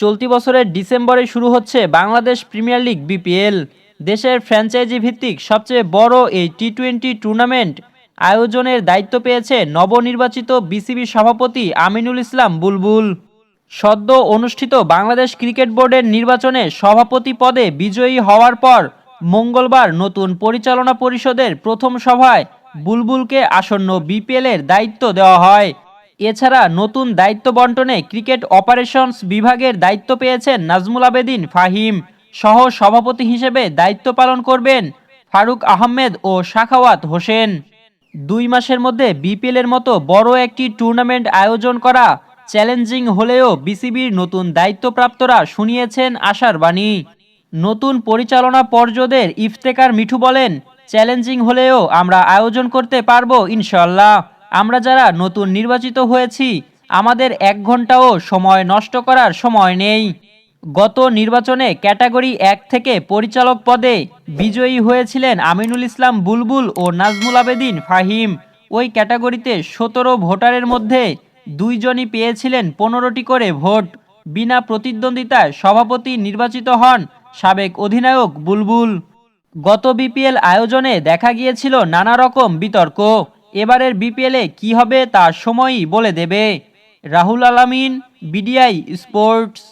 চলতি বছরের ডিসেম্বরে শুরু হচ্ছে বাংলাদেশ প্রিমিয়ার লিগ বিপিএল। দেশের ফ্র্যাঞ্চাইজি ভিত্তিক সবচেয়ে বড় এই টি-20 টুর্নামেন্ট আয়োজনের দায়িত্ব পেয়েছে নবনির্বাচিত বিসিবি সভাপতি আমিনুল ইসলাম বুলবুল। সদ্য অনুষ্ঠিত বাংলাদেশ ক্রিকেট বোর্ডের নির্বাচনে সভাপতি পদে বিজয়ী হওয়ার পর মঙ্গলবার নতুন পরিচালনা পরিষদের প্রথম সভায় বুলবুলকে আসন্ন বিপিএলের দায়িত্ব দেওয়া হয়। এছাড়া নতুন দায়িত্ব বন্টনে ক্রিকেট অপারেশনস বিভাগের দায়িত্ব পেয়েছেন নাজমুল আবেদিন ফাহিম। সহ সভাপতি হিসেবে দায়িত্ব পালন করবেন ফারুক আহমেদ ও সাখাওয়াত হোসেন। 2 মাসের মধ্যে বিপিএলের মতো বড় একটি টুর্নামেন্ট আয়োজন করা চ্যালেঞ্জিং হলেও বিসিবির নতুন দায়িত্বপ্রাপ্তরা শুনিয়েছেন আশার বাণী। নতুন পরিচালনা পর্ষদের ইফতেখার মিঠু বলেন, চ্যালেঞ্জিং হলেও আমরা আয়োজন করতে পারবো ইনশাল্লাহ। আমরা যারা নতুন নির্বাচিত হয়েছি আমাদের 1 ঘন্টাও সময় নষ্ট করার সময় নেই। গত নির্বাচনে ক্যাটাগরি 1 থেকে পরিচালক পদে বিজয়ী হয়েছিলেন আমিনুল ইসলাম বুলবুল ও নাজমুল আবেদিন ফাহিম। ওই ক্যাটাগরিতে 17 ভোটারের মধ্যে 2 জনই পেয়েছিলেন 15টি করে ভোট। বিনা প্রতিদ্বন্দ্বিতায় সভাপতি নির্বাচিত হন সাবেক অধিনায়ক বুলবুল। গত বিপিএল আয়োজনে দেখা গিয়েছিল নানা রকম বিতর্ক। এবারের বিপিএলে কি হবে তা সময়ই বলে দেবে। রাহুল আলামিন, বিডিআই স্পোর্টস।